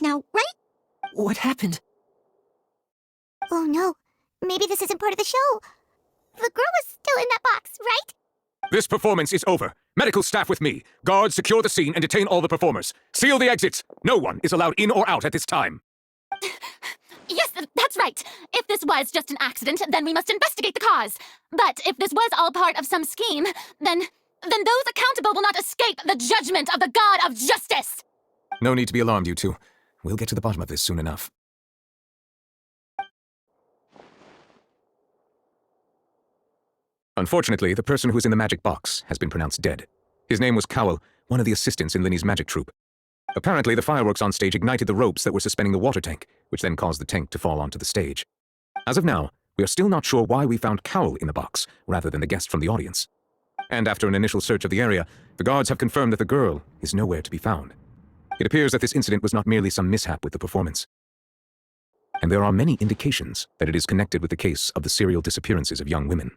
now, right? What happened? Oh no, maybe this isn't part of the show. The girl was still in that box, right? This performance is over. Medical staff with me. Guards, secure the scene and detain all the performers. Seal the exits. No one is allowed in or out at this time. Yes, that's right. If this was just an accident, then we must investigate the cause. But if this was all part of some scheme, then those accountable will not escape the judgment of the God of Justice! No need to be alarmed, you two. We'll get to the bottom of this soon enough. Unfortunately, the person who's in the magic box has been pronounced dead. His name was Cowell, one of the assistants in Linny's magic troupe. Apparently, the fireworks on stage ignited the ropes that were suspending the water tank, which then caused the tank to fall onto the stage. As of now, we are still not sure why we found Cowell in the box, rather than the guest from the audience. And after an initial search of the area, the guards have confirmed that the girl is nowhere to be found. It appears that this incident was not merely some mishap with the performance. And there are many indications that it is connected with the case of the serial disappearances of young women.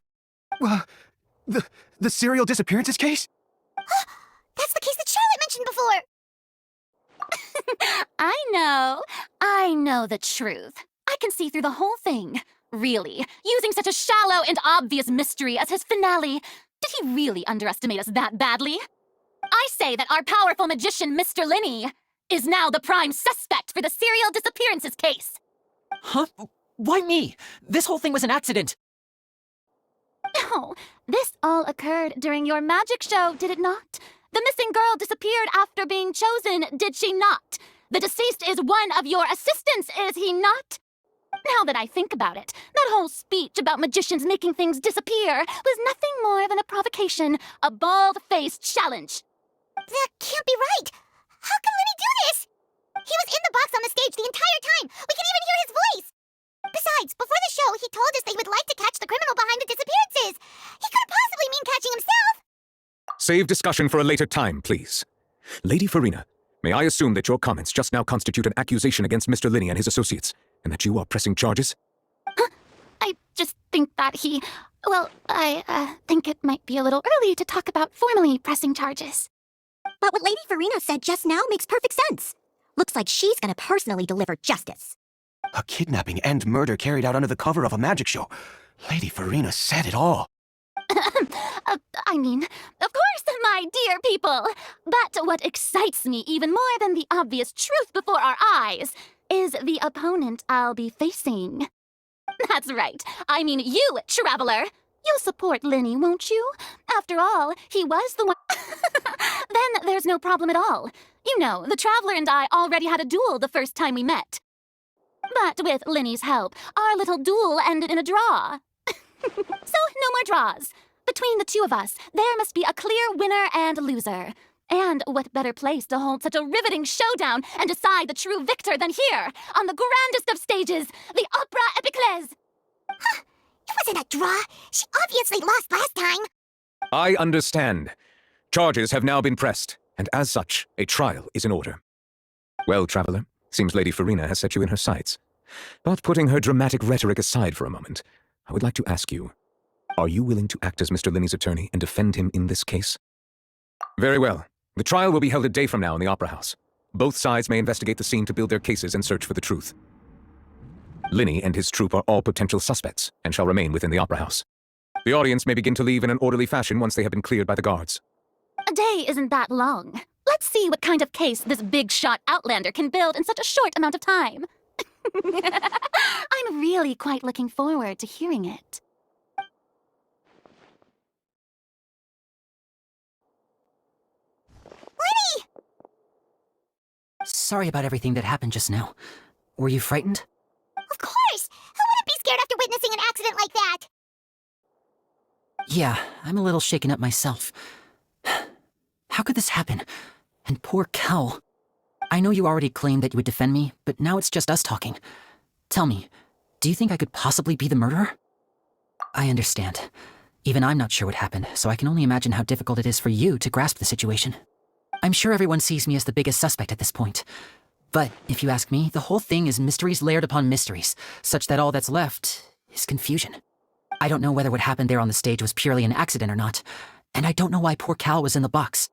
The serial disappearances case? That's the case that Charlotte mentioned before! I know the truth. I can see through the whole thing. Really, using such a shallow and obvious mystery as his finale, did he really underestimate us that badly? I say that our powerful magician, Mr. Linny, is now the prime suspect for the serial disappearances case. Huh? Why me? This whole thing was an accident. No, this all occurred during your magic show, did it not? The missing girl disappeared after being chosen, did she not? The deceased is one of your assistants, is he not? Now that I think about it, that whole speech about magicians making things disappear was nothing more than a provocation, a bald-faced challenge. That can't be right! How can Linny do this? He was in the box on the stage the entire time! We can even hear his voice! Besides, before the show, he told us they would like to catch the criminal behind the disappearances! He couldn't possibly mean catching himself! Save discussion for a later time, please. Lady Farina, may I assume that your comments just now constitute an accusation against Mr. Linny and his associates, and that you are pressing charges? I just think that I think it might be a little early to talk about formally pressing charges. But what Lady Farina said just now makes perfect sense. Looks like she's gonna personally deliver justice. A kidnapping and murder carried out under the cover of a magic show. Lady Farina said it all. Of course, my dear people. But what excites me even more than the obvious truth before our eyes is the opponent I'll be facing. That's right. I mean you, Traveler. You'll support Linny, won't you? After all, he was the one... Then there's no problem at all. You know, the Traveler and I already had a duel the first time we met. But with Linny's help, our little duel ended in a draw. So, no more draws. Between the two of us, there must be a clear winner and loser. And what better place to hold such a riveting showdown and decide the true victor than here, on the grandest of stages, the Opera Epiclese? Huh, it wasn't a draw. She obviously lost last time. I understand. Charges have now been pressed, and as such, a trial is in order. Well, Traveler, seems Lady Farina has set you in her sights. But putting her dramatic rhetoric aside for a moment, I would like to ask you, are you willing to act as Mr. Linny's attorney and defend him in this case? Very well. The trial will be held a day from now in the Opera House. Both sides may investigate the scene to build their cases and search for the truth. Linny and his troupe are all potential suspects and shall remain within the Opera House. The audience may begin to leave in an orderly fashion once they have been cleared by the guards. A day isn't that long. Let's see what kind of case this big-shot outlander can build in such a short amount of time. I'm really quite looking forward to hearing it. Linny! Sorry about everything that happened just now. Were you frightened? Of course! Who wouldn't be scared after witnessing an accident like that? Yeah, I'm a little shaken up myself. How could this happen? And poor Cal. I know you already claimed that you would defend me, but now it's just us talking. Tell me, do you think I could possibly be the murderer? I understand. Even I'm not sure what happened, so I can only imagine how difficult it is for you to grasp the situation. I'm sure everyone sees me as the biggest suspect at this point. But if you ask me, the whole thing is mysteries layered upon mysteries, such that all that's left is confusion. I don't know whether what happened there on the stage was purely an accident or not, and I don't know why poor Cal was in the box.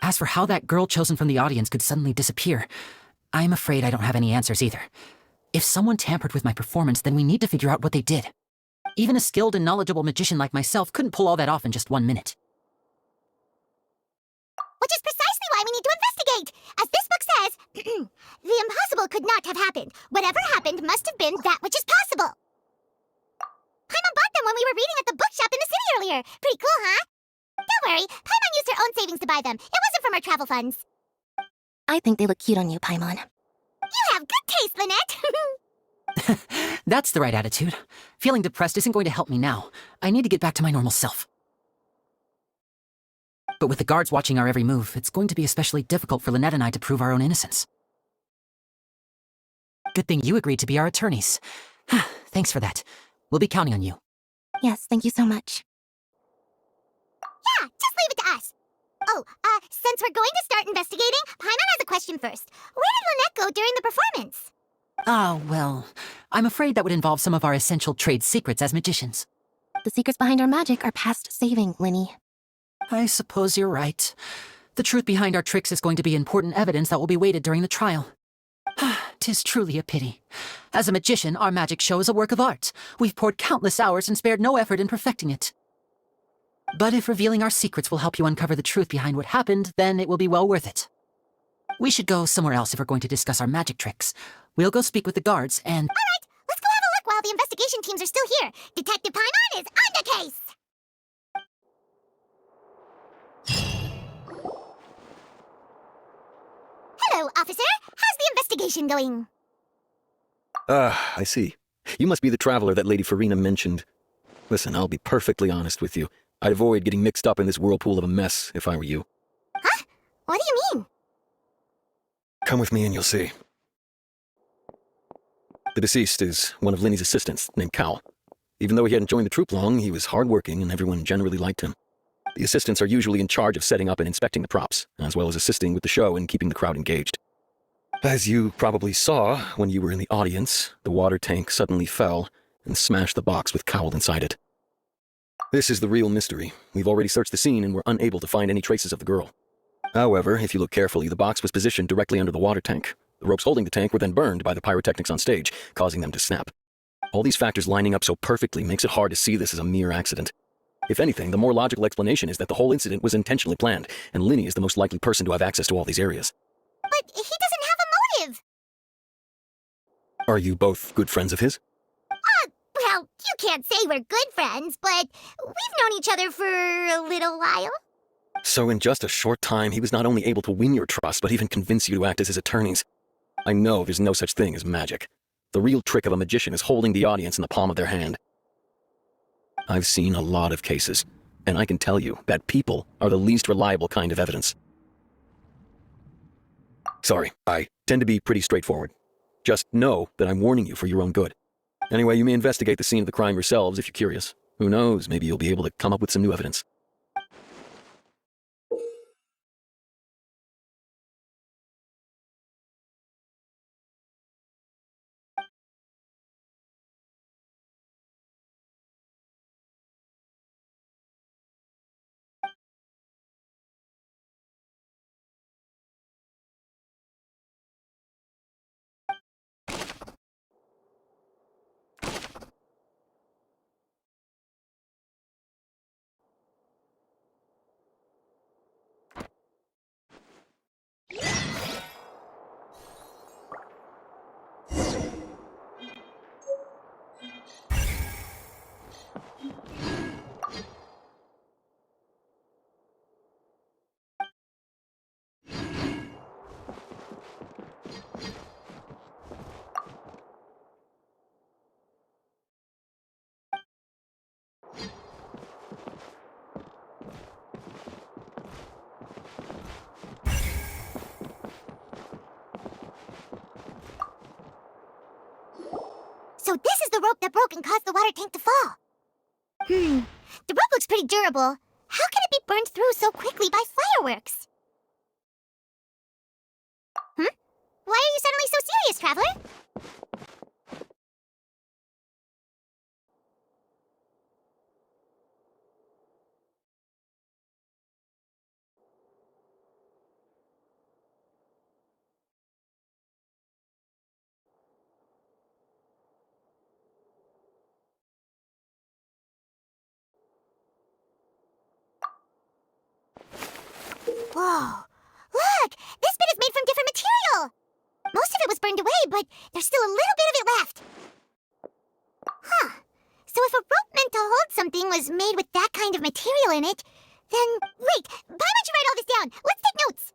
As for how that girl chosen from the audience could suddenly disappear, I'm afraid I don't have any answers either. If someone tampered with my performance, then we need to figure out what they did. Even a skilled and knowledgeable magician like myself couldn't pull all that off in just 1 minute. Which is precisely why we need to investigate! As this book says, the impossible could not have happened. Whatever happened must have been that which is possible. Paimon bought them when we were reading at the bookshop in the city earlier. Pretty cool, huh? Don't worry, Paimon used her own savings to buy them. It wasn't from our travel funds. I think they look cute on you, Paimon. You have good taste, Lynette! That's the right attitude. Feeling depressed isn't going to help me now. I need to get back to my normal self. But with the guards watching our every move, it's going to be especially difficult for Lynette and I to prove our own innocence. Good thing you agreed to be our attorneys. Thanks for that. We'll be counting on you. Yes, thank you so much. Yeah, just leave it to us. Oh, since we're going to start investigating, Paimon has a question first. Where did Lynette go during the performance? Ah, well, I'm afraid that would involve some of our essential trade secrets as magicians. The secrets behind our magic are past saving, Linny. I suppose you're right. The truth behind our tricks is going to be important evidence that will be weighted during the trial. 'Tis truly a pity. As a magician, our magic show is a work of art. We've poured countless hours and spared no effort in perfecting it. But if revealing our secrets will help you uncover the truth behind what happened, then it will be well worth it. We should go somewhere else if we're going to discuss our magic tricks. We'll go speak with the guards and— All right, let's go have a look while the investigation teams are still here. Detective Paimon is on the case! Hello, officer. How's the investigation going? Ah, I see. You must be the traveler that Lady Farina mentioned. Listen, I'll be perfectly honest with you. I'd avoid getting mixed up in this whirlpool of a mess if I were you. Huh? What do you mean? Come with me and you'll see. The deceased is one of Linny's assistants, named Cal. Even though he hadn't joined the troupe long, he was hardworking and everyone generally liked him. The assistants are usually in charge of setting up and inspecting the props, as well as assisting with the show and keeping the crowd engaged. As you probably saw when you were in the audience, the water tank suddenly fell and smashed the box with Cowl inside it. This is the real mystery. We've already searched the scene and were unable to find any traces of the girl. However, if you look carefully, the box was positioned directly under the water tank. The ropes holding the tank were then burned by the pyrotechnics on stage, causing them to snap. All these factors lining up so perfectly makes it hard to see this as a mere accident. If anything, the more logical explanation is that the whole incident was intentionally planned, and Linny is the most likely person to have access to all these areas. But he doesn't have a motive! Are you both good friends of his? Well, you can't say we're good friends, but we've known each other for a little while. So in just a short time, he was not only able to win your trust, but even convince you to act as his attorneys. I know there's no such thing as magic. The real trick of a magician is holding the audience in the palm of their hand. I've seen a lot of cases, and I can tell you that people are the least reliable kind of evidence. Sorry, I tend to be pretty straightforward. Just know that I'm warning you for your own good. Anyway, you may investigate the scene of the crime yourselves if you're curious. Who knows, maybe you'll be able to come up with some new evidence. So this is the rope that broke and caused the water tank to fall. The rope looks pretty durable. How can it be burned through so quickly by fireworks? Why are you suddenly so serious, Traveler? Whoa. Look! This bit is made from different material! Most of it was burned away, but there's still a little bit of it left. Huh. So if a rope meant to hold something was made with that kind of material in it, then... Wait! Paimon should write all this down! Let's take notes!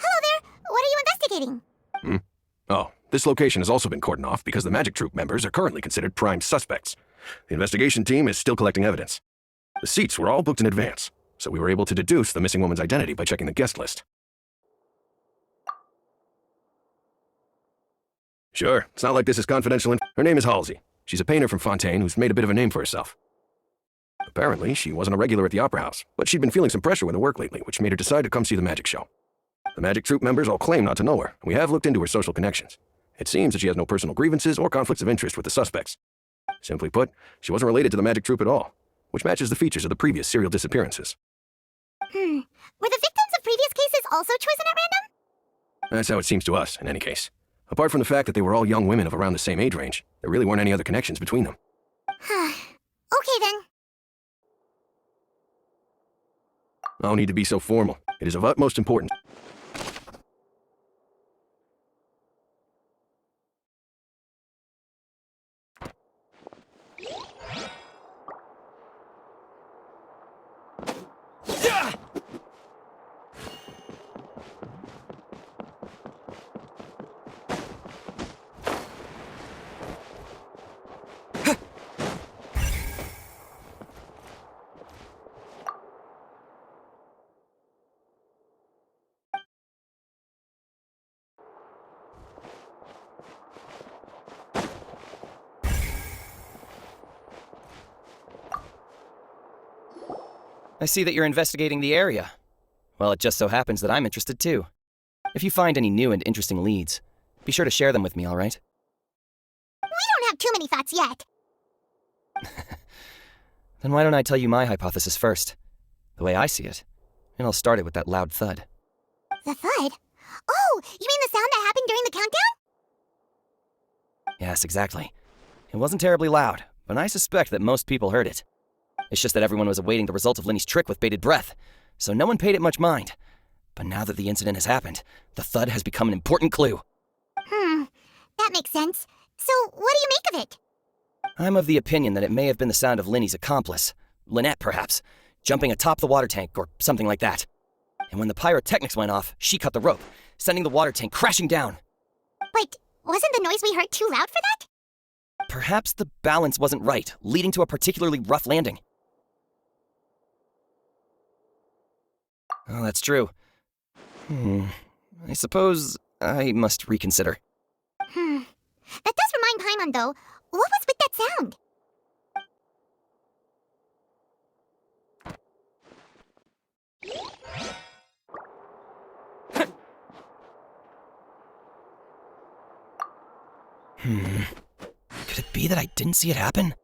Hello there! What are you investigating? Oh, this location has also been cordoned off because the Magic Troop members are currently considered prime suspects. The investigation team is still collecting evidence. The seats were all booked in advance, so we were able to deduce the missing woman's identity by checking the guest list. Sure, it's not like this is confidential. Her name is Halsey. She's a painter from Fontaine who's made a bit of a name for herself. Apparently, she wasn't a regular at the Opera House, but she'd been feeling some pressure with her work lately, which made her decide to come see the magic show. The Magic Troop members all claim not to know her, and we have looked into her social connections. It seems that she has no personal grievances or conflicts of interest with the suspects. Simply put, she wasn't related to the Magic Troop at all, which matches the features of the previous serial disappearances. Were the victims of previous cases also chosen at random? That's how it seems to us, in any case. Apart from the fact that they were all young women of around the same age range, there really weren't any other connections between them. Okay then. No need to be so formal. It is of utmost importance. I see that you're investigating the area. Well, it just so happens that I'm interested too. If you find any new and interesting leads, be sure to share them with me, all right? We don't have too many thoughts yet. Then why don't I tell you my hypothesis first? The way I see it. And I'll start it with that loud thud. The thud? Oh, you mean the sound that happened during the countdown? Yes, exactly. It wasn't terribly loud, but I suspect that most people heard it. It's just that everyone was awaiting the result of Lenny's trick with bated breath, so no one paid it much mind. But now that the incident has happened, the thud has become an important clue. That makes sense. So, what do you make of it? I'm of the opinion that it may have been the sound of Lenny's accomplice, Lynette perhaps, jumping atop the water tank or something like that. And when the pyrotechnics went off, she cut the rope, sending the water tank crashing down. But wasn't the noise we heard too loud for that? Perhaps the balance wasn't right, leading to a particularly rough landing. Oh, that's true. I suppose I must reconsider. That does remind Paimon, though. What was with that sound? Could it be that I didn't see it happen?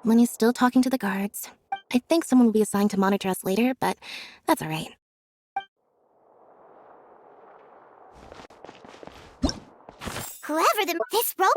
Lenny's still talking to the guards. I think someone will be assigned to monitor us later, but that's all right. Whoever this rope...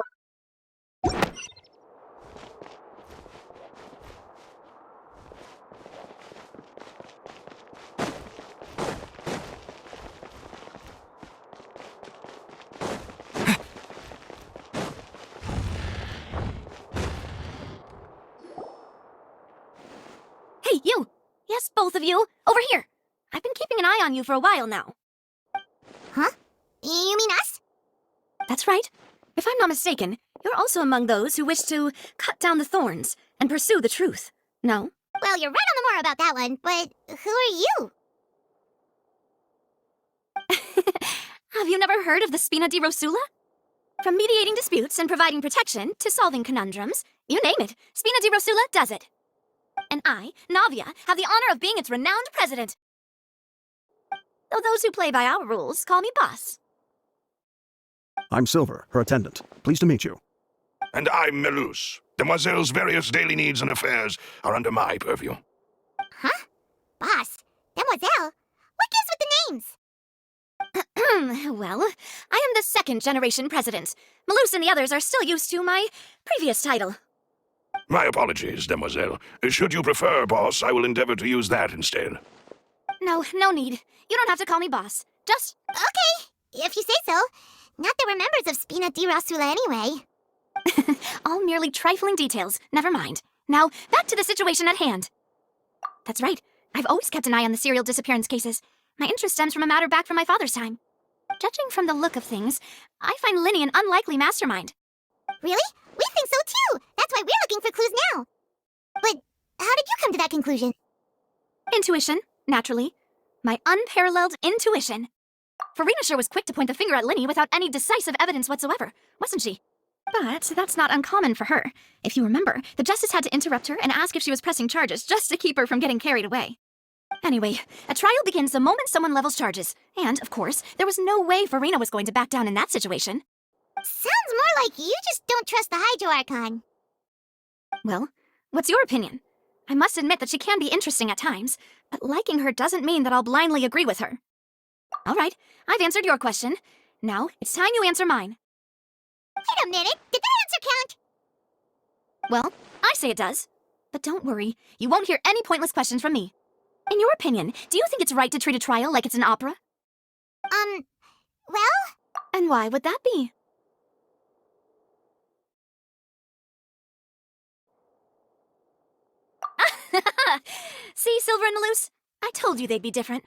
Hey, you! Yes, both of you! Over here! I've been keeping an eye on you for a while now. Huh? You mean us? That's right. If I'm not mistaken, You're also among those who wish to cut down the thorns and pursue the truth. No? Well, you're right on the more about that one, but who are you? Have you never heard of the Spina di Rosula? From mediating disputes and providing protection to solving conundrums, you name it, Spina di Rosula does it. And I, Navia, have the honor of being its renowned president. Though those who play by our rules call me boss. I'm Silver, her attendant. Pleased to meet you. And I'm Melus. Demoiselle's various daily needs and affairs are under my purview. Huh? Boss? Demoiselle? What gives with the names? Well, I am the second generation president. Melus and the others are still used to my previous title. My apologies, Demoiselle. Should you prefer, boss, I will endeavor to use that instead. No need. You don't have to call me boss. Just... Okay, if you say so. Not that we're members of Spina di Rosula anyway. all merely trifling details. Never mind. Now, back to the situation at hand. That's right. I've always kept an eye on the serial disappearance cases. My interest stems from a matter back from my father's time. Judging from the look of things, I find Linny an unlikely mastermind. Really? We think so too! That's why we're looking for clues now! But how did you come to that conclusion? Intuition, naturally. My unparalleled intuition. Farina sure was quick to point the finger at Linny without any decisive evidence whatsoever, wasn't she? But that's not uncommon for her. If you remember, the justice had to interrupt her and ask if she was pressing charges just to keep her from getting carried away. Anyway, a trial begins the moment someone levels charges. And, of course, there was no way Farina was going to back down in that situation. Sounds more like you just don't trust the Hydro Archon. Well, what's your opinion? I must admit that she can be interesting at times, but liking her doesn't mean that I'll blindly agree with her. All right, I've answered your question. Now, it's time you answer mine. Wait a minute, did that answer count? Well, I say it does. But don't worry, you won't hear any pointless questions from me. In your opinion, do you think it's right to treat a trial like it's an opera? Well? And why would that be? See, Silver and Melus? I told you they'd be different.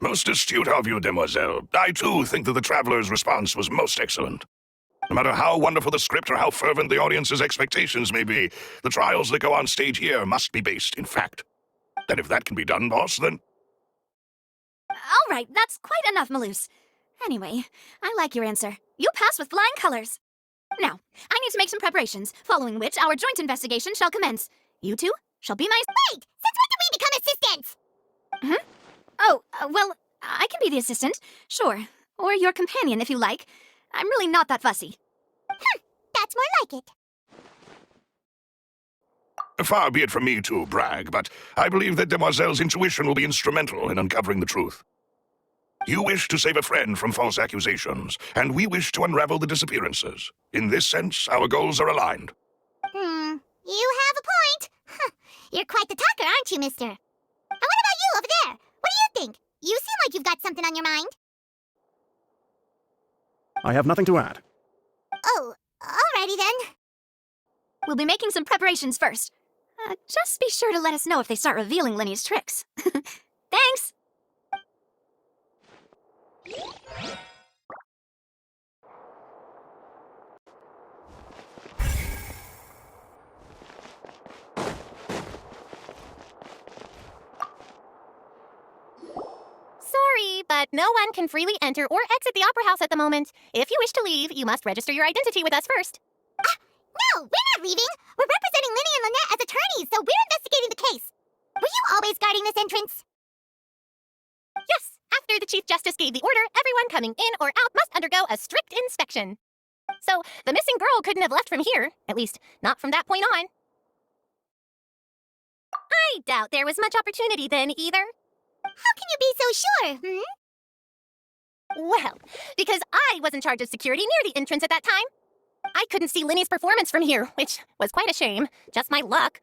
Most astute of you, Demoiselle. I, too, think that the Traveler's response was most excellent. No matter how wonderful the script or how fervent the audience's expectations may be, the trials that go on stage here must be based in fact. And if that can be done, boss, then... All right, that's quite enough, Melus. Anyway, I like your answer. You pass with flying colors. Now, I need to make some preparations, following which our joint investigation shall commence. You two shall be my... Wait! Since when did we become assistants? Oh, well, I can be the assistant, sure. Or your companion, if you like. I'm really not that fussy. That's more like it. Far be it from me to brag, but I believe that Demoiselle's intuition will be instrumental in uncovering the truth. You wish to save a friend from false accusations, and we wish to unravel the disappearances. In this sense, our goals are aligned. You have a point. You're quite the talker, aren't you, mister? And what about you over there? What do you think? You seem like you've got something on your mind. I have nothing to add. Oh, alrighty then. We'll be making some preparations first. Just be sure to let us know if they start revealing Linny's tricks. Thanks! Sorry, but no one can freely enter or exit the Opera House at the moment. If you wish to leave, you must register your identity with us first. No, we're not leaving. We're representing Linny and Lynette as attorneys, so we're investigating the case. Were you always guarding this entrance? Yes, after the Chief Justice gave the order, everyone coming in or out must undergo a strict inspection. So, the missing girl couldn't have left from here, at least, not from that point on. I doubt there was much opportunity then, either. How can you be so sure, Well, because I was in charge of security near the entrance at that time. I couldn't see Linny's performance from here, which was quite a shame. Just my luck.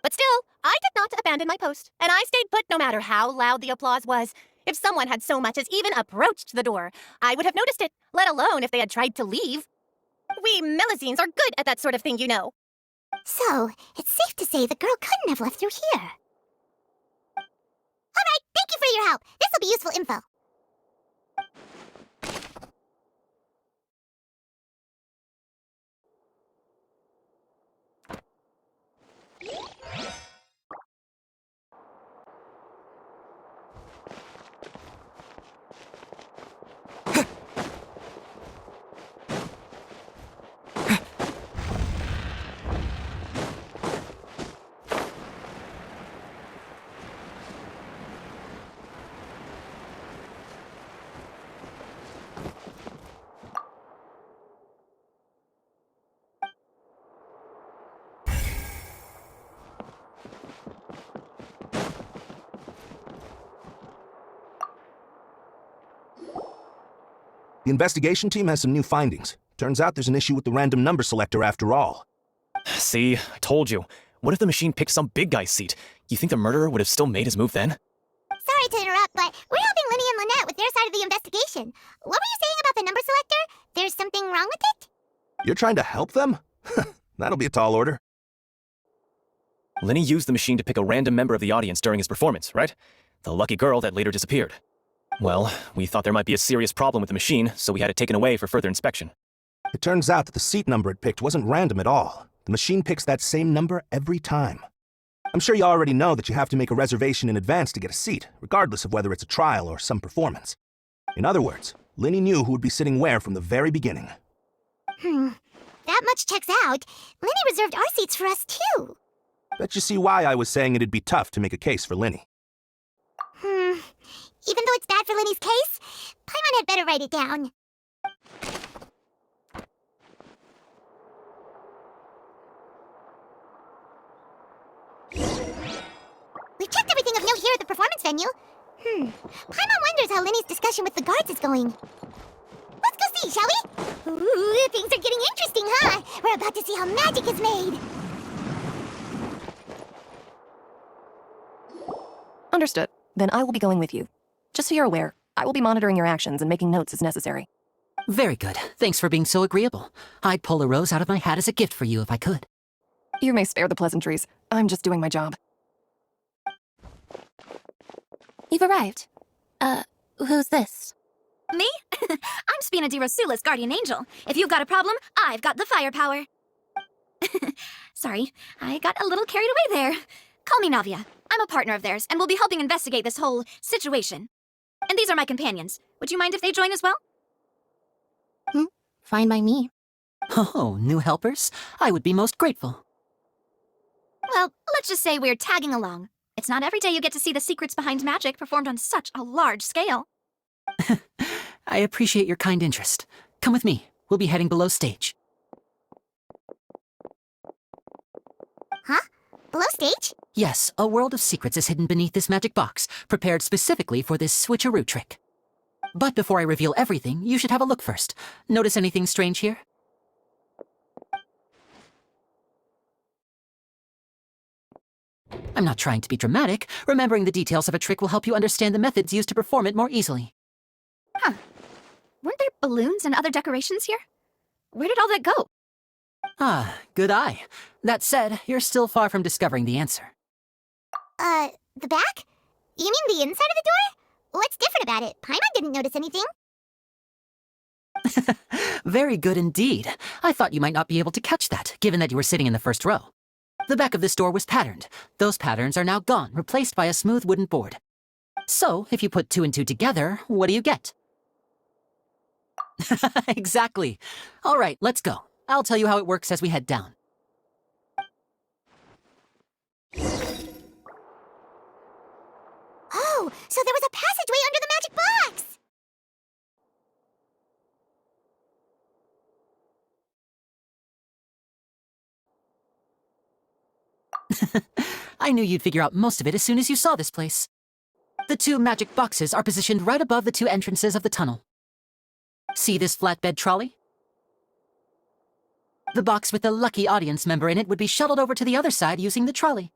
But still, I did not abandon my post, and I stayed put no matter how loud the applause was. If someone had so much as even approached the door, I would have noticed it, let alone if they had tried to leave. We Melusines are good at that sort of thing, you know. So, it's safe to say the girl couldn't have left through here. Alright, thank you for your help. This will be useful info. The investigation team has some new findings. Turns out there's an issue with the random number selector after all. See, I told you. What if the machine picked some big guy's seat? You think the murderer would have still made his move then? Sorry to interrupt, but we're helping Linny and Lynette with their side of the investigation. What were you saying about the number selector? There's something wrong with it? You're trying to help them? That'll be a tall order. Linny used the machine to pick a random member of the audience during his performance, right? The lucky girl that later disappeared. Well, we thought there might be a serious problem with the machine, so we had it taken away for further inspection. It turns out that the seat number it picked wasn't random at all. The machine picks that same number every time. I'm sure you already know that you have to make a reservation in advance to get a seat, regardless of whether it's a trial or some performance. In other words, Linny knew who would be sitting where from the very beginning. That much checks out. Linny reserved our seats for us, too. Bet you see why I was saying it'd be tough to make a case for Linny. Even though it's bad for Linny's case, Paimon had better write it down. We've checked everything of note here at the performance venue. Paimon wonders how Linny's discussion with the guards is going. Let's go see, shall we? Ooh, things are getting interesting, huh? We're about to see how magic is made. Understood. Then I will be going with you. Just so you're aware, I will be monitoring your actions and making notes as necessary. Very good. Thanks for being so agreeable. I'd pull a rose out of my hat as a gift for you if I could. You may spare the pleasantries. I'm just doing my job. You've arrived. Who's this? Me? I'm Spina di Rosula's guardian angel. If you've got a problem, I've got the firepower. Sorry, I got a little carried away there. Call me Navia. I'm a partner of theirs, and we'll be helping investigate this whole situation. And these are my companions. Would you mind if they join as well? Fine by me. Oh, new helpers? I would be most grateful. Well, let's just say we're tagging along. It's not every day you get to see the secrets behind magic performed on such a large scale. I appreciate your kind interest. Come with me. We'll be heading below stage. Huh? Below stage? Yes, a world of secrets is hidden beneath this magic box, prepared specifically for this switcheroo trick. But before I reveal everything, you should have a look first. Notice anything strange here? I'm not trying to be dramatic. Remembering the details of a trick will help you understand the methods used to perform it more easily. Huh. Weren't there balloons and other decorations here? Where did all that go? Ah, good eye. That said, you're still far from discovering the answer. The back? You mean the inside of the door? What's different about it? Paimon didn't notice anything. Very good indeed. I thought you might not be able to catch that, given that you were sitting in the first row. The back of this door was patterned. Those patterns are now gone, replaced by a smooth wooden board. So, if you put 2 and 2 together, what do you get? Exactly. All right, let's go. I'll tell you how it works as we head down. Oh, so there was a passageway under the magic box! I knew you'd figure out most of it as soon as you saw this place. The 2 magic boxes are positioned right above the 2 entrances of the tunnel. See this flatbed trolley? The box with the lucky audience member in it would be shuttled over to the other side using the trolley.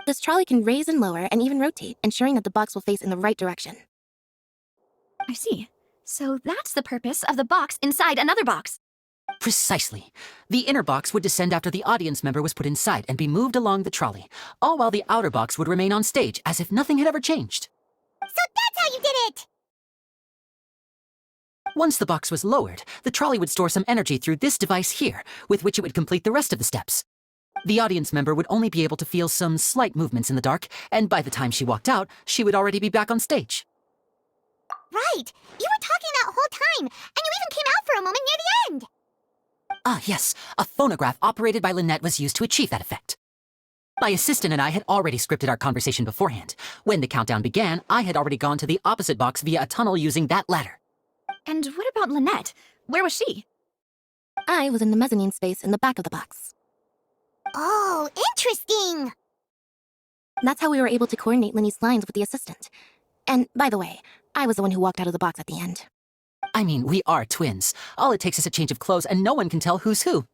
This trolley can raise and lower and even rotate, ensuring that the box will face in the right direction. I see. So that's the purpose of the box inside another box. Precisely. The inner box would descend after the audience member was put inside and be moved along the trolley, all while the outer box would remain on stage as if nothing had ever changed. So that's how you did it! Once the box was lowered, the trolley would store some energy through this device here, with which it would complete the rest of the steps. The audience member would only be able to feel some slight movements in the dark, and by the time she walked out, she would already be back on stage. Right! You were talking that whole time, and you even came out for a moment near the end! Ah, yes, a phonograph operated by Lynette was used to achieve that effect. My assistant and I had already scripted our conversation beforehand. When the countdown began, I had already gone to the opposite box via a tunnel using that ladder. And what about Lynette? Where was she? I was in the mezzanine space in the back of the box. Oh, interesting! That's how we were able to coordinate Linny's lines with the assistant. And, by the way, I was the one who walked out of the box at the end. I mean, we are twins. All it takes is a change of clothes and no one can tell who's who.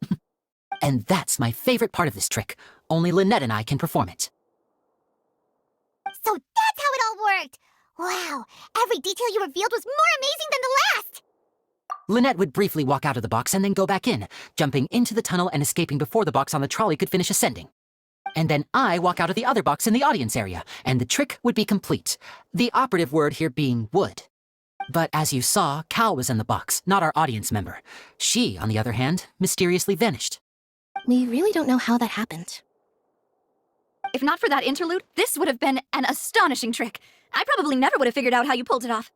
And that's my favorite part of this trick. Only Lynette and I can perform it. So that's how it all worked! Wow, every detail you revealed was more amazing than the last! Lynette would briefly walk out of the box and then go back in, jumping into the tunnel and escaping before the box on the trolley could finish ascending. And then I walk out of the other box in the audience area, and the trick would be complete. The operative word here being would. But as you saw, Cal was in the box, not our audience member. She, on the other hand, mysteriously vanished. We really don't know how that happened. If not for that interlude, this would have been an astonishing trick. I probably never would have figured out how you pulled it off.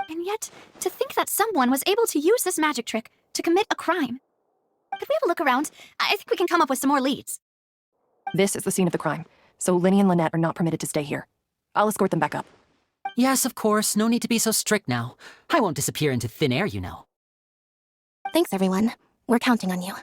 And yet, to think that someone was able to use this magic trick to commit a crime. Could we have a look around? I think we can come up with some more leads. This is the scene of the crime, so Linny and Lynette are not permitted to stay here. I'll escort them back up. Yes, of course. No need to be so strict now. I won't disappear into thin air, you know. Thanks, everyone. We're counting on you.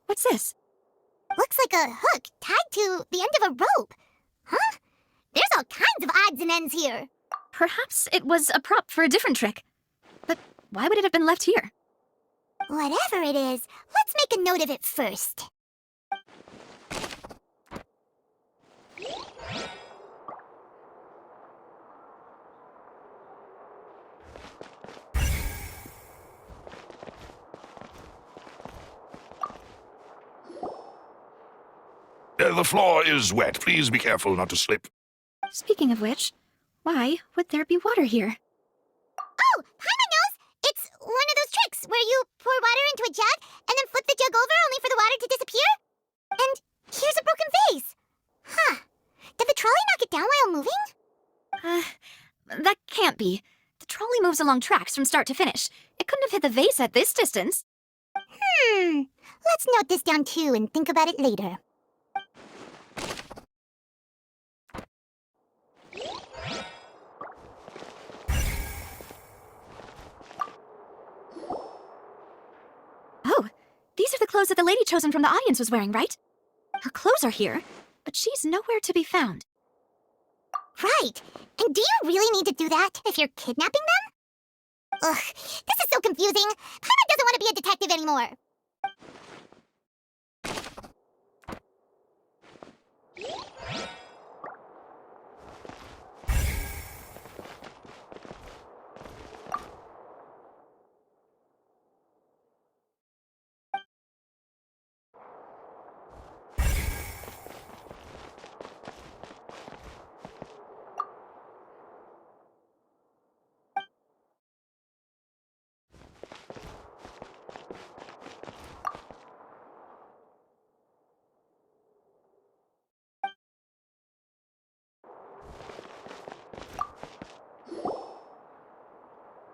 What's this? Looks like a hook tied to the end of a rope. Huh? There's all kinds of odds and ends here. Perhaps it was a prop for a different trick. But why would it have been left here? Whatever it is, let's make a note of it first. The floor is wet. Please be careful not to slip. Speaking of which, why would there be water here? Oh, Paimon knows! It's one of those tricks where you pour water into a jug and then flip the jug over only for the water to disappear. And here's a broken vase. Huh. Did the trolley knock it down while moving? That can't be. The trolley moves along tracks from start to finish. It couldn't have hit the vase at this distance. Let's note this down too and think about it later. Oh, these are the clothes that the lady chosen from the audience was wearing, right? Her clothes are here, but she's nowhere to be found. Right. And do you really need to do that if you're kidnapping them? Ugh, this is so confusing. Paimon doesn't want to be a detective anymore.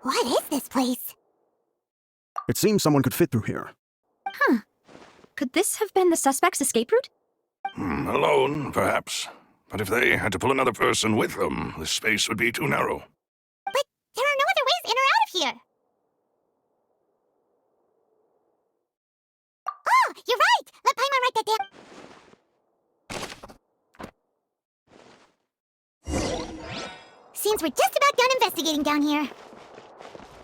What is this place? It seems someone could fit through here. Huh. Could this have been the suspect's escape route? Alone, perhaps. But if they had to pull another person with them, this space would be too narrow. But there are no other ways in or out of here. Oh, you're right! Let Paimon write that down. Seems we're just about done investigating down here.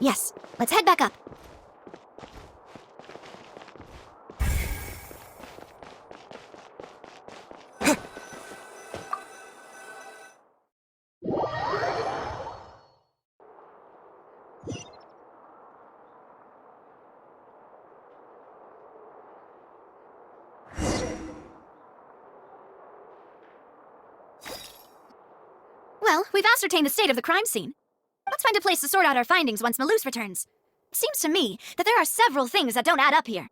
Yes, let's head back up. Well, we've ascertained the state of the crime scene. Let's find a place to sort out our findings once Malus returns. It seems to me that there are several things that don't add up here.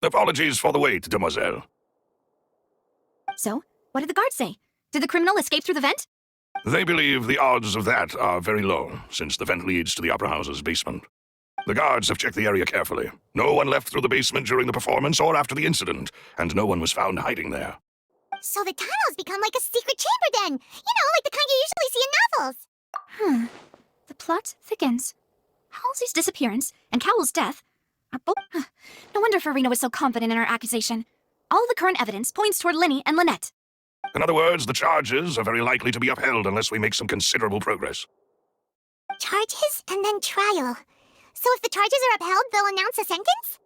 Apologies for the wait, demoiselle. So, what did the guards say? Did the criminal escape through the vent? They believe the odds of that are very low, since the vent leads to the Opera House's basement. The guards have checked the area carefully. No one left through the basement during the performance or after the incident, and no one was found hiding there. So the tunnels become like a secret chamber then. You know, like the kind you usually see in novels. The plot thickens. Halsey's disappearance and Cowell's death are both... No wonder Farina was so confident in her accusation. All the current evidence points toward Linny and Lynette. In other words, the charges are very likely to be upheld unless we make some considerable progress. Charges and then trial. So if the charges are upheld, they'll announce a sentence?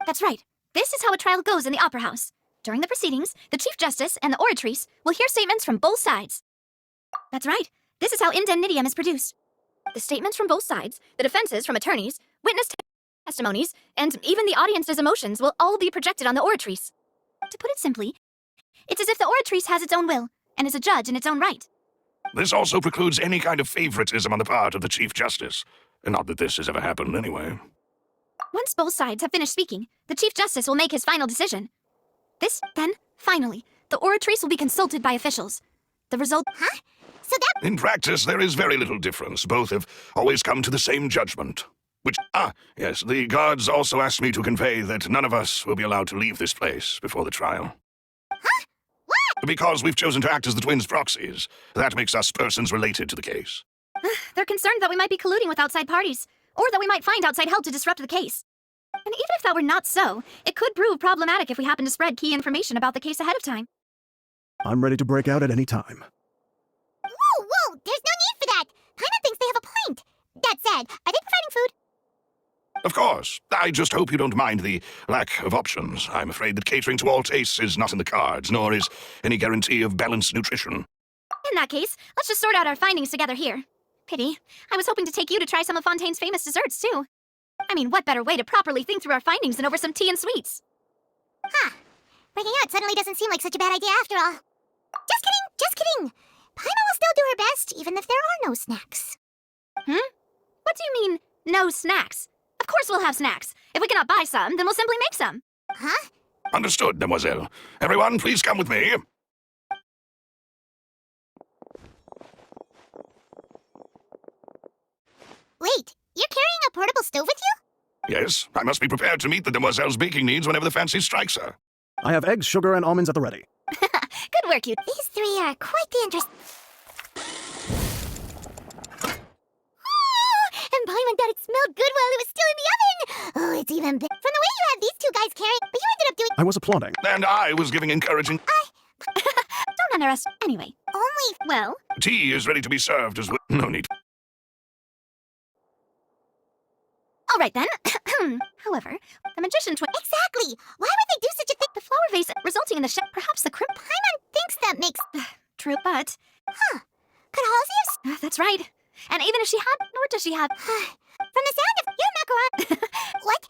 That's right. This is how a trial goes in the Opera House. During the proceedings, the Chief Justice and the oratrice will hear statements from both sides. That's right. This is how indemnitium is produced. The statements from both sides, the defenses from attorneys, witness testimonies, and even the audience's emotions will all be projected on the oratrice. To put it simply, it's as if the oratrice has its own will and is a judge in its own right. This also precludes any kind of favoritism on the part of the Chief Justice. Not that this has ever happened anyway. Once both sides have finished speaking, the Chief Justice will make his final decision. Then, finally, the oratrice will be consulted by officials. The result... Huh? So that... In practice, there is very little difference. Both have always come to the same judgment. Yes, the guards also asked me to convey that none of us will be allowed to leave this place before the trial. Huh? What? Because we've chosen to act as the twins' proxies. That makes us persons related to the case. They're concerned that we might be colluding with outside parties, or that we might find outside help to disrupt the case. And even if that were not so, it could prove problematic if we happen to spread key information about the case ahead of time. I'm ready to break out at any time. Whoa, there's no need for that. Paimon thinks they have a point. That said, are they providing food? Of course. I just hope you don't mind the lack of options. I'm afraid that catering to all tastes is not in the cards, nor is any guarantee of balanced nutrition. In that case, let's just sort out our findings together here. Pity. I was hoping to take you to try some of Fontaine's famous desserts, too. I mean, what better way to properly think through our findings than over some tea and sweets? Huh. Breaking out suddenly doesn't seem like such a bad idea after all. Just kidding. Paimon will still do her best, even if there are no snacks. What do you mean, no snacks? Of course we'll have snacks. If we cannot buy some, then we'll simply make some. Huh? Understood, demoiselle. Everyone, please come with me. Wait, you're carrying a portable stove with you? Yes, I must be prepared to meet the demoiselle's baking needs whenever the fancy strikes her. I have eggs, sugar, and almonds at the ready. Good work, you. These three are quite the interest. And Paimon thought it smelled good while it was still in the oven. Oh, it's even better. From the way you had these two guys carrying, but you ended up doing... I was applauding. And I was giving encouraging... Don't underestimate. Anyway. Only... Well... Tea is ready to be served as well. No need. All right, then. However, the magician twin... Exactly! Why would they do such a thing? The flower vase resulting in the perhaps the crimp... Paimon thinks that makes... True, but... Huh. Could Halsey have... That's right. And even if she had, nor does she have... From the sound of your macaron... What?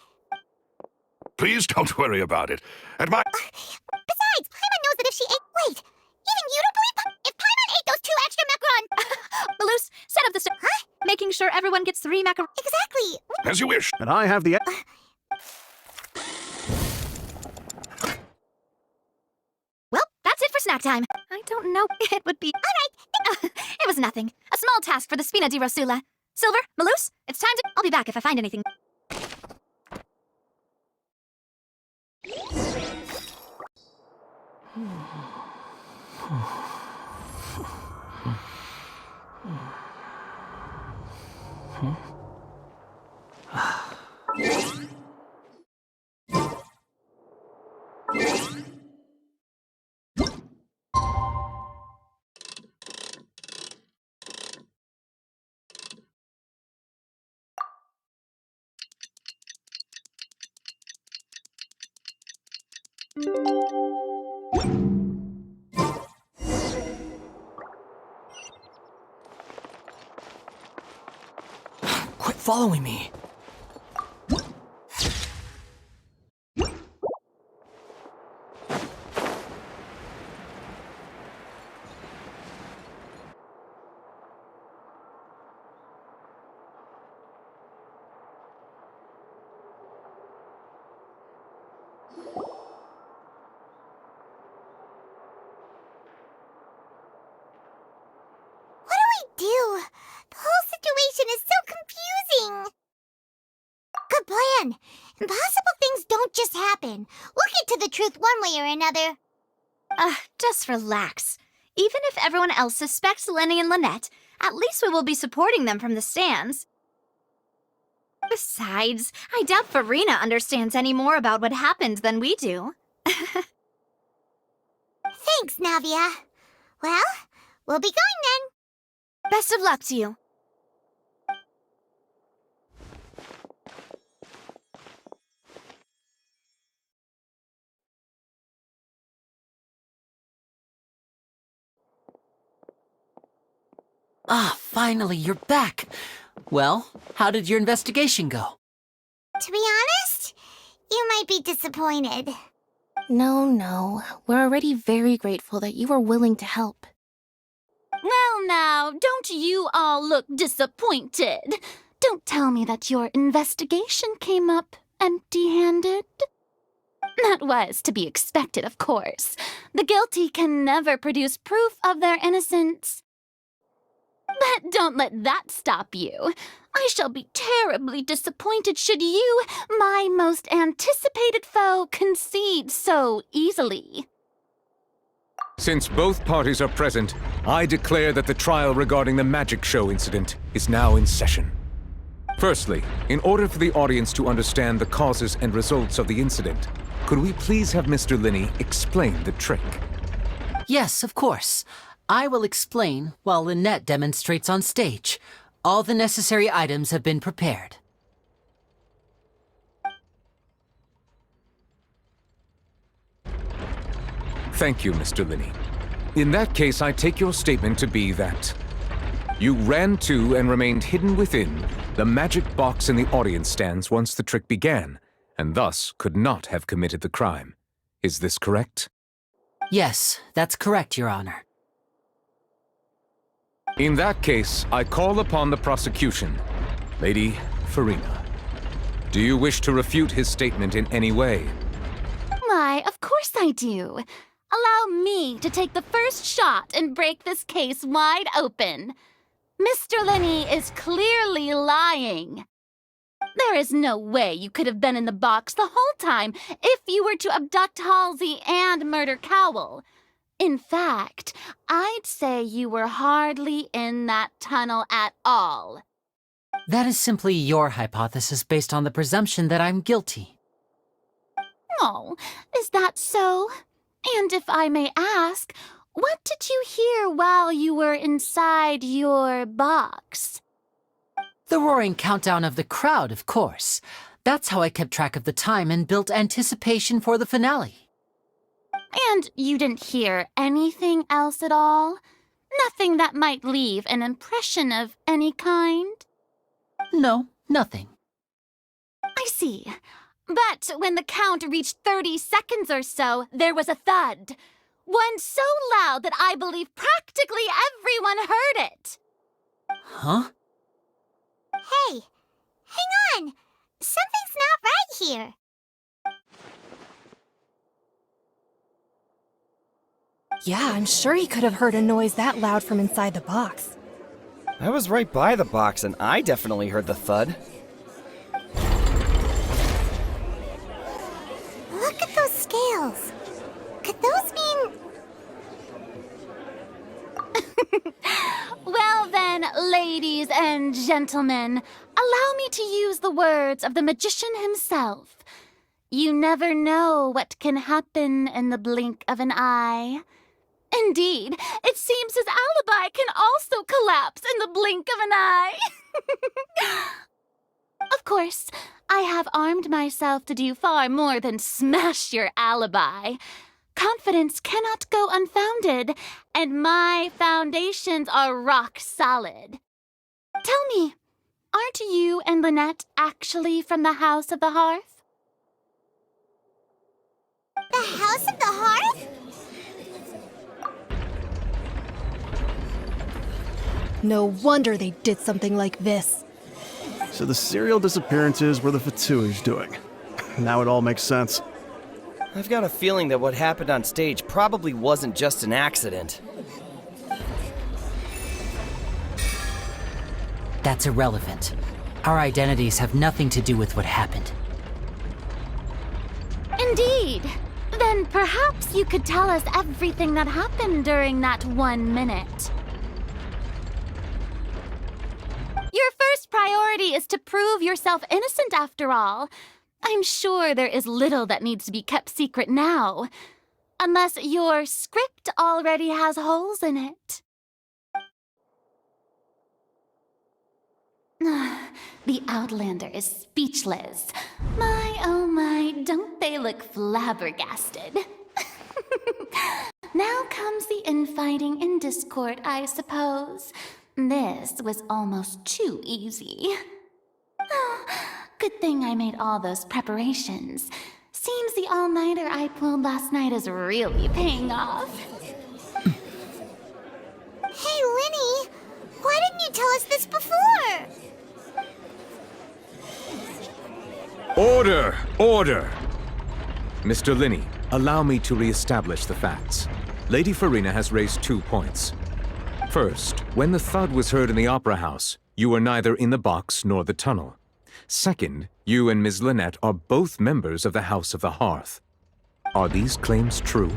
Please don't worry about it. At my... Besides, Paimon knows that if she ate... Wait, even you don't believe... If Paimon ate those 2 extra macaron... Malus, set up the... Huh? Making sure everyone gets 3 macaron... Exactly. As you wish. And I have the... Well, that's it for snack time. I don't know. It would be... All right. It was nothing. A small task for the Spina di Rosula. Silver, Malus, it's time to... I'll be back if I find anything. Quit following me. What do we do? The whole situation is so confusing. Good plan. Impossible things don't just happen. We'll get to the truth one way or another. Just relax. Even if everyone else suspects Lenny and Lynette, at least we will be supporting them from the stands. Besides, I doubt Farina understands any more about what happened than we do. Thanks, Navia. Well, we'll be going then. Best of luck to you. Ah, finally, you're back. Well, how did your investigation go? To be honest, you might be disappointed. No. We're already very grateful that you were willing to help. Well, now, don't you all look disappointed. Don't tell me that your investigation came up empty-handed. That was to be expected, of course. The guilty can never produce proof of their innocence. But don't let that stop you. I shall be terribly disappointed should you, my most anticipated foe, concede so easily. Since both parties are present, I declare that the trial regarding the magic show incident is now in session. Firstly, in order for the audience to understand the causes and results of the incident, could we please have Mr. Linney explain the trick? Yes, of course. I will explain while Lynette demonstrates on stage. All the necessary items have been prepared. Thank you, Mr. Linney. In that case, I take your statement to be that you ran to and remained hidden within the magic box in the audience stands once the trick began, and thus could not have committed the crime. Is this correct? Yes, that's correct, Your Honor. In that case, I call upon the prosecution. Lady Farina, do you wish to refute his statement in any way? Why, of course I do. Allow me to take the first shot and break this case wide open. Mr. Linney is clearly lying. There is no way you could have been in the box the whole time if you were to abduct Halsey and murder Cowell. In fact, I'd say you were hardly in that tunnel at all. That is simply your hypothesis based on the presumption that I'm guilty. Oh, is that so? And if I may ask, what did you hear while you were inside your box? The roaring countdown of the crowd, of course. That's how I kept track of the time and built anticipation for the finale. And you didn't hear anything else at all? Nothing that might leave an impression of any kind? No, nothing. I see. But when the count reached 30 seconds or so, there was a thud. One so loud that I believe practically everyone heard it. Huh? Hey, hang on. Something's not right here. Yeah, I'm sure he could have heard a noise that loud from inside the box. I was right by the box, and I definitely heard the thud. Look at those scales. Could those mean... Well then, ladies and gentlemen, allow me to use the words of the magician himself. You never know what can happen in the blink of an eye. Indeed, it seems his alibi can also collapse in the blink of an eye. Of course, I have armed myself to do far more than smash your alibi. Confidence cannot go unfounded, and my foundations are rock solid. Tell me, aren't you and Lynette actually from the House of the Hearth? The House of the Hearth? No wonder they did something like this. So the serial disappearances were the Fatoui's doing. Now it all makes sense. I've got a feeling that what happened on stage probably wasn't just an accident. That's irrelevant. Our identities have nothing to do with what happened. Indeed. Then perhaps you could tell us everything that happened during that 1 minute. Your first priority is to prove yourself innocent after all. I'm sure there is little that needs to be kept secret now. Unless your script already has holes in it. The Outlander is speechless. My, oh my, don't they look flabbergasted? Now comes the infighting and discord, I suppose. This was almost too easy. Good thing I made all those preparations. Seems the all-nighter I pulled last night is really paying off. Hey, Linny! Why didn't you tell us this before? Order! Order! Mr. Linney, allow me to re-establish the facts. Lady Farina has raised 2 points. First, when the thud was heard in the Opera House, you were neither in the box nor the tunnel. Second, you and Ms. Lynette are both members of the House of the Hearth. Are these claims true?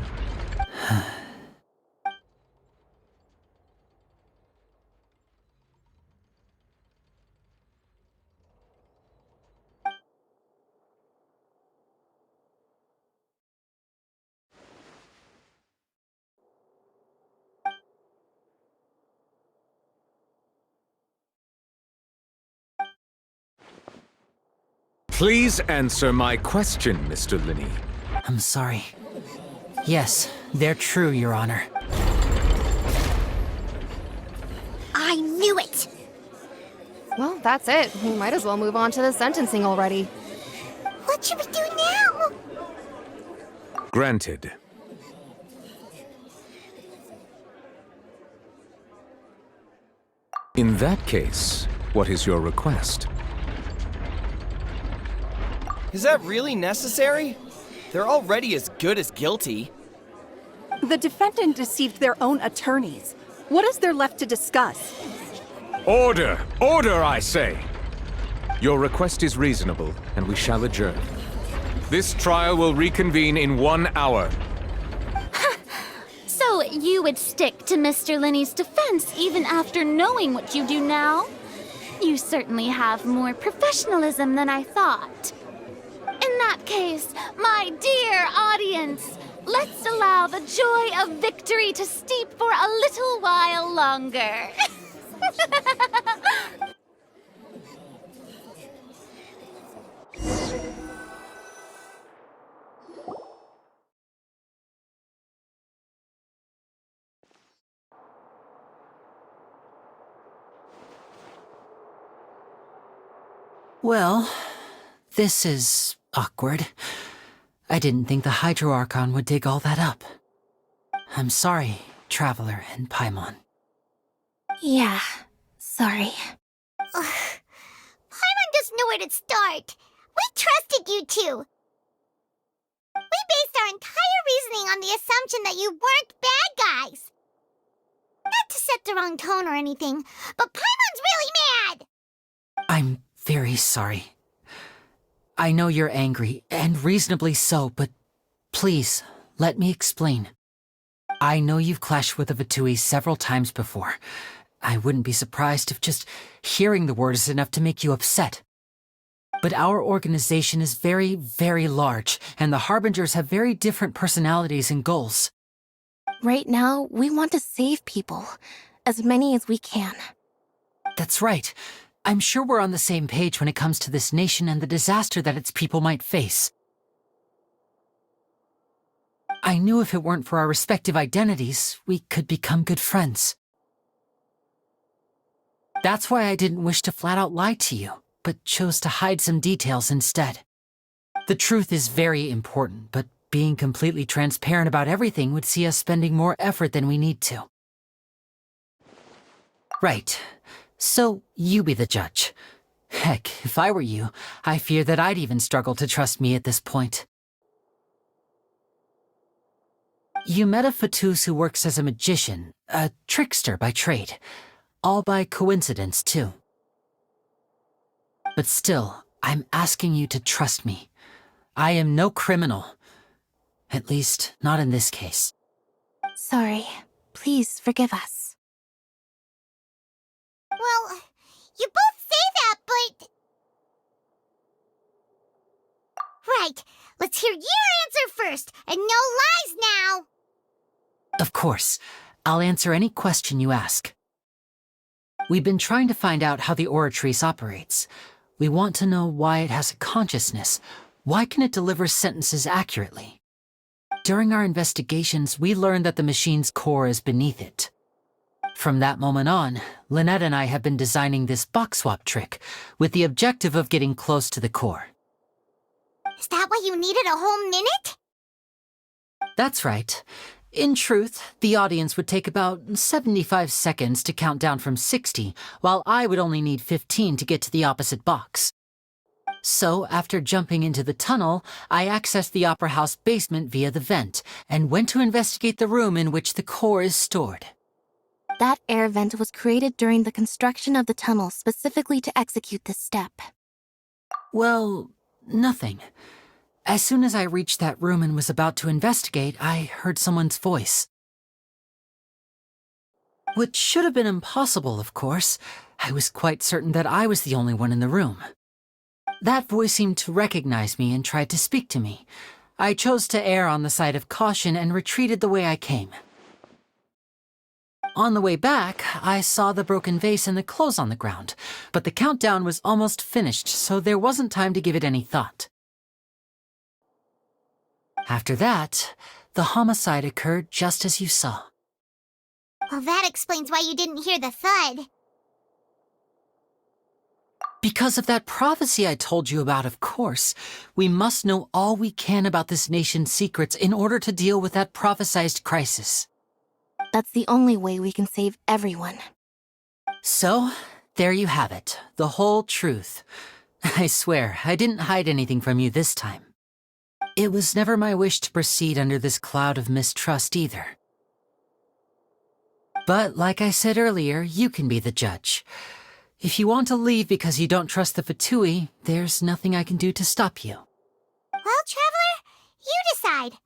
Please answer my question, Mr. Linney. I'm sorry. Yes, they're true, Your Honor. I knew it! Well, that's it. We might as well move on to the sentencing already. What should we do now? Granted. In that case, what is your request? Is that really necessary? They're already as good as guilty. The defendant deceived their own attorneys. What is there left to discuss? Order! Order, I say! Your request is reasonable, and we shall adjourn. This trial will reconvene in 1 hour. So you would stick to Mr. Linney's defense even after knowing what you do now? You certainly have more professionalism than I thought. In that case, my dear audience, let's allow the joy of victory to steep for a little while longer. Well, this is awkward. I didn't think the Hydro Archon would dig all that up. I'm sorry, Traveler and Paimon. Yeah, sorry. Paimon doesn't know where to start. We trusted you two. We based our entire reasoning on the assumption that you weren't bad guys. Not to set the wrong tone or anything, but Paimon's really mad! I'm very sorry. I know you're angry, and reasonably so, but please, let me explain. I know you've clashed with the Vitui several times before. I wouldn't be surprised if just hearing the word is enough to make you upset. But our organization is very, very large, and the Harbingers have very different personalities and goals. Right now, we want to save people. As many as we can. That's right. I'm sure we're on the same page when it comes to this nation and the disaster that its people might face. I knew if it weren't for our respective identities, we could become good friends. That's why I didn't wish to flat out lie to you, but chose to hide some details instead. The truth is very important, but being completely transparent about everything would see us spending more effort than we need to. Right. So, you be the judge. Heck, if I were you, I fear that I'd even struggle to trust me at this point. You met a Fatus who works as a magician, a trickster by trade. All by coincidence, too. But still, I'm asking you to trust me. I am no criminal. At least, not in this case. Sorry. Please forgive us. Well, you both say that, but... Right. Let's hear your answer first, and no lies now. Of course. I'll answer any question you ask. We've been trying to find out how the Oratrice operates. We want to know why it has a consciousness. Why can it deliver sentences accurately? During our investigations, we learned that the machine's core is beneath it. From that moment on, Lynette and I have been designing this box swap trick, with the objective of getting close to the core. Is that why you needed a whole minute? That's right. In truth, the audience would take about 75 seconds to count down from 60, while I would only need 15 to get to the opposite box. So, after jumping into the tunnel, I accessed the Opera House basement via the vent, and went to investigate the room in which the core is stored. That air vent was created during the construction of the tunnel specifically to execute this step. Well, nothing. As soon as I reached that room and was about to investigate, I heard someone's voice. Which should have been impossible, of course. I was quite certain that I was the only one in the room. That voice seemed to recognize me and tried to speak to me. I chose to err on the side of caution and retreated the way I came. On the way back, I saw the broken vase and the clothes on the ground, but the countdown was almost finished, so there wasn't time to give it any thought. After that, the homicide occurred just as you saw. Well, that explains why you didn't hear the thud. Because of that prophecy I told you about, of course. We must know all we can about this nation's secrets in order to deal with that prophesized crisis. That's the only way we can save everyone. So, there you have it, the whole truth. I swear, I didn't hide anything from you this time. It was never my wish to proceed under this cloud of mistrust either. But like I said earlier, you can be the judge. If you want to leave because you don't trust the Fatui, there's nothing I can do to stop you. Well, Traveler, you decide.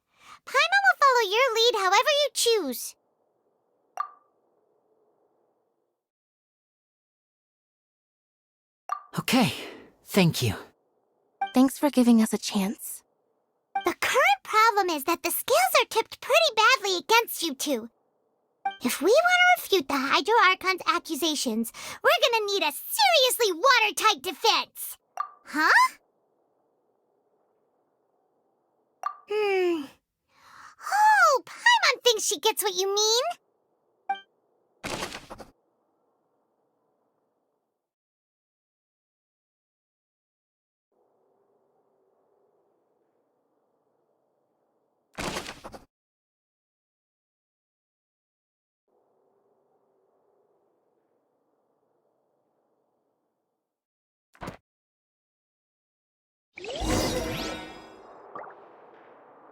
Paimon will follow your lead however you choose. Okay, thank you. Thanks for giving us a chance. The current problem is that the scales are tipped pretty badly against you two. If we want to refute the Hydro Archon's accusations, we're gonna need a seriously watertight defense. Huh? Oh, Paimon thinks she gets what you mean.